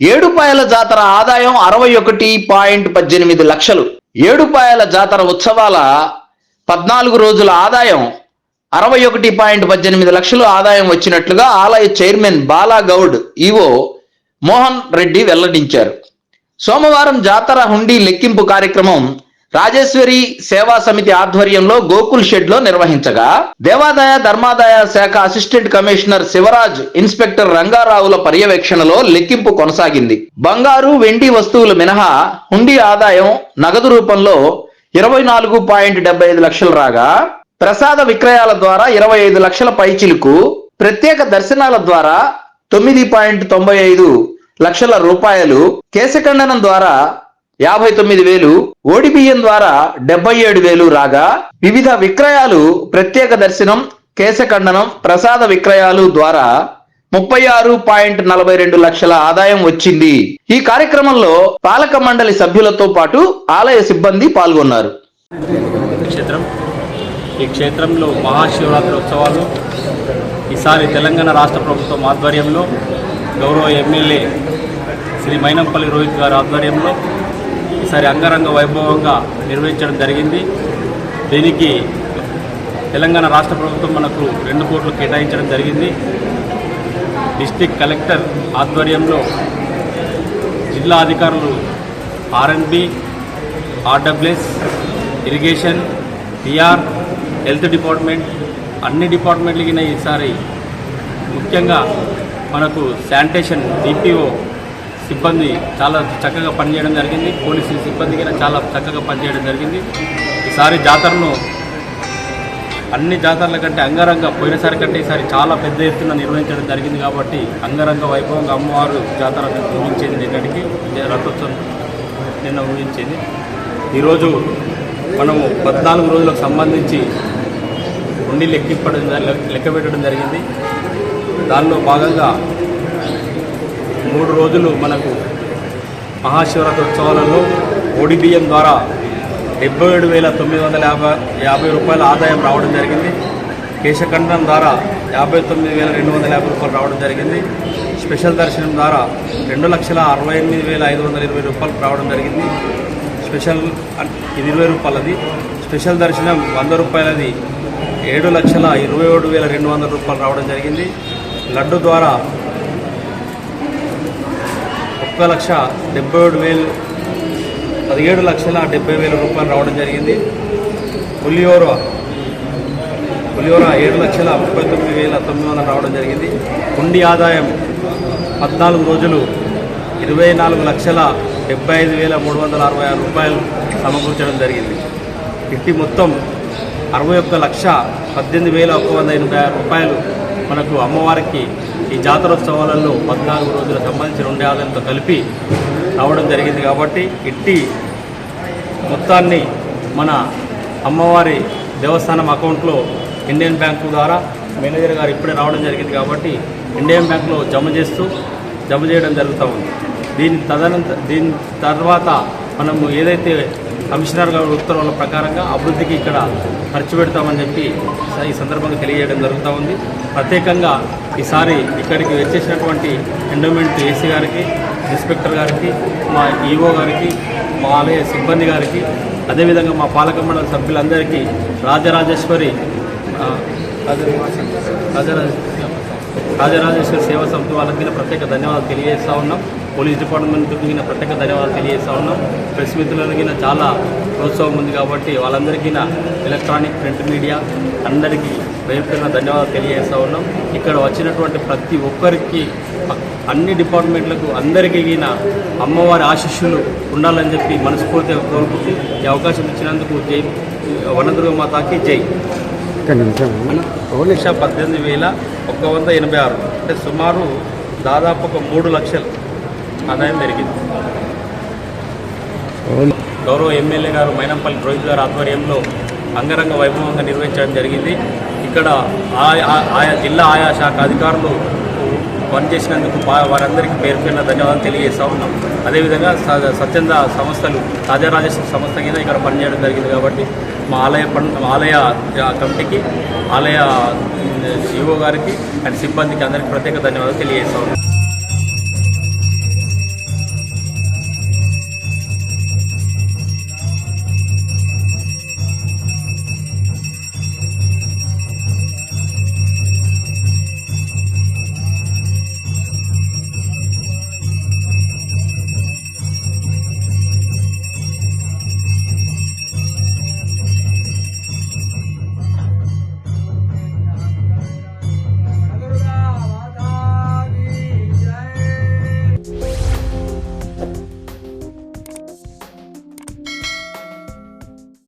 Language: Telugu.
ఏడుపాయల జాతర ఆదాయం 61.18 లక్షలు. ఏడుపాయల జాతర ఉత్సవాల 14 రోజుల ఆదాయం 61.18 లక్షలు ఆదాయం వచ్చినట్లుగా ఆలయ చైర్మన్ బాలాగౌడ్ ఈవో మోహన్ రెడ్డి వెల్లడించారు. సోమవారం జాతర హుండీ లెక్కింపు కార్యక్రమం రాజేశ్వరి సేవా సమితి ఆధ్వర్యంలో గోకుల్ షెడ్ లో నిర్వహించగా దేవాదాయ ధర్మాదాయ శాఖ అసిస్టెంట్ కమిషనర్ శివరాజ్, ఇన్స్పెక్టర్ రంగారావుల పర్యవేక్షణలో లెక్కింపు కొనసాగింది. బంగారు, వెండి వస్తువులు మినహా హుండీ ఆదాయం నగదు రూపంలో 24.75 లక్షలు రాగా, ప్రసాద విక్రయాల ద్వారా 25 లక్షల పైచిలుకు, ప్రత్యేక దర్శనాల ద్వారా 9.95 లక్షల రూపాయలు, కేశఖండనం ద్వారా 59,000, ఓడిబియ్యం ద్వారా 77,000 రాగా, వివిధ విక్రయాలు ప్రత్యేక దర్శనం, కేశఖండనం, ప్రసాద విక్రయాలు ద్వారా 36.42 లక్షల ఆదాయం వచ్చింది. ఈ కార్యక్రమంలో పాలక మండలి సభ్యులతో పాటు ఆలయ సిబ్బంది పాల్గొన్నారు. ఈ క్షేత్రంలో మహాశివరాత్రి ఉత్సవాలు ఈసారి తెలంగాణ రాష్ట్ర ప్రభుత్వం ఆధ్వర్యంలో గౌరవ ఎమ్మెల్యే శ్రీ మైనంపల్లి రోహిత్ గారి ఆధ్వర్యంలో ఈసారి అంగరంగ వైభవంగా నిర్వహించడం జరిగింది. దీనికి తెలంగాణ రాష్ట్ర ప్రభుత్వం మనకు 2 కోట్లు కేటాయించడం జరిగింది. డిస్ట్రిక్ట్ కలెక్టర్ ఆధ్వర్యంలో జిల్లా అధికారులు RNB, RWS, irrigation, TR, health department, అన్ని డిపార్ట్మెంట్లకి ఈసారి ముఖ్యంగా మనకు శానిటేషన్ డిపిఓ సిబ్బంది చాలా చక్కగా పనిచేయడం జరిగింది. పోలీసు సిబ్బందికి చాలా చక్కగా పనిచేయడం జరిగింది. ఈసారి జాతరను అన్ని జాతరల కంటే అంగరంగ పోయినసారి కంటే ఈసారి చాలా పెద్ద ఎత్తున నిర్వహించడం జరిగింది. కాబట్టి అంగరంగ వైభవంగా అమ్మవారు జాతర ఊహించేది నిన్నటికి, రథోత్సవం నిన్న ఊహించేది. ఈరోజు మనము 14 రోజులకు సంబంధించి ఉండి లెక్క పెట్టడం జరిగింది. దానిలో భాగంగా 3 రోజులు మనకు మహాశివరాత్రి ఉత్సవాలలో ఓడిబియ్యం ద్వారా 77,950 రూపాయల ఆదాయం రావడం జరిగింది. కేశఖండనం ద్వారా 59,250 రూపాయలు రావడం జరిగింది. స్పెషల్ దర్శనం ద్వారా 2,68,520 రూపాయలు రావడం జరిగింది. స్పెషల్ ఇది 20 రూపాయలది. స్పెషల్ దర్శనం 100 రూపాయలది 7,27,200 రూపాయలు రావడం జరిగింది. లడ్డు ద్వారా 1,77,000 17,70,000 రూపాయలు రావడం జరిగింది. పులిహోర 7,39,900 రావడం జరిగింది. హుండీ ఆదాయం 14 రోజులు 24,75,366 రూపాయలు సమకూర్చడం జరిగింది. ఇట్టి మొత్తం 61,18,186 రూపాయలు మనకు అమ్మవారికి ఈ జాతరోత్సవాలలో 14 రోజుల సంబంధించిన 2 ఆదాయంతో కలిపి రావడం జరిగింది. కాబట్టి ఇట్టి మొత్తాన్ని మన అమ్మవారి దేవస్థానం అకౌంట్లో ఇండియన్ బ్యాంకు ద్వారా మేనేజర్ గారు ఇప్పుడే రావడం జరిగింది. కాబట్టి ఇండియన్ బ్యాంకులో జమ చేయడం జరుగుతూ ఉంది. దీని తర్వాత మనము ఏదైతే కమిషనర్ గారి ఉత్తర్వుల ప్రకారంగా అభివృద్ధికి ఇక్కడ ఖర్చు పెడతామని చెప్పి ఈ సందర్భంగా తెలియజేయడం జరుగుతూ ఉంది. ప్రత్యేకంగా ఈసారి ఇక్కడికి వచ్చేసినటువంటి ఎండోమెంట్ ఏసీ గారికి, ఇన్స్పెక్టర్ గారికి, మా ఈఓ గారికి, మా ఆలయ సిబ్బంది గారికి, అదేవిధంగా మా పాలక మండలి సభ్యులందరికీ రాజరాజేశ్వరి సేవా సమితి వాళ్ళకి ప్రత్యేక ధన్యవాదాలు తెలియజేస్తూ ఉన్నాం. పోలీస్ డిపార్ట్మెంట్కి ప్రత్యేక ధన్యవాదాలు తెలియజేస్తూ ఉన్నాం. ప్రెస్ మిత్రులకి చాలా ప్రోత్సాహం ఉంది. కాబట్టి వాళ్ళందరికీ ఎలక్ట్రానిక్, ప్రింట్ మీడియా అందరికీ పేరున ధన్యవాదాలు తెలియజేస్తూ ఉన్నాం. ఇక్కడ వచ్చినటువంటి ప్రతి ఒక్కరికి, అన్ని డిపార్ట్మెంట్లకు అందరికీ అమ్మవారి ఆశీస్సులు ఉండాలని చెప్పి మనస్ఫూర్తిగా కోరుకుంటూ ఈ అవకాశం ఇచ్చినందుకు జై వనదుర్గ మాతాకి జై. 1,18,186 అంటే సుమారు దాదాపు 3 లక్షలు ఆదాయం పెరిగింది. గౌరవ ఎమ్మెల్యే గారు మైనంపల్లి రోహిత్ గారి ఆధ్వర్యంలో అంగరంగ వైభవంగా నిర్వహించడం జరిగింది. ఇక్కడ ఆయా జిల్లా ఆయా శాఖ అధికారులు పనిచేసినందుకు వారందరికీ పేరుపైన ధన్యవాదాలు తెలియజేస్తూ ఉన్నాం. అదేవిధంగా స్వచ్ఛంద సంస్థలు, రాజరాజేశ్వర సంస్థ కింద ఇక్కడ పనిచేయడం జరిగింది. కాబట్టి మా ఆలయ కమిటీకి, ఆలయ ఈఓ గారికి అండ్ సిబ్బందికి అందరికీ ప్రత్యేక ధన్యవాదాలు తెలియజేస్తూ ఉన్నాం.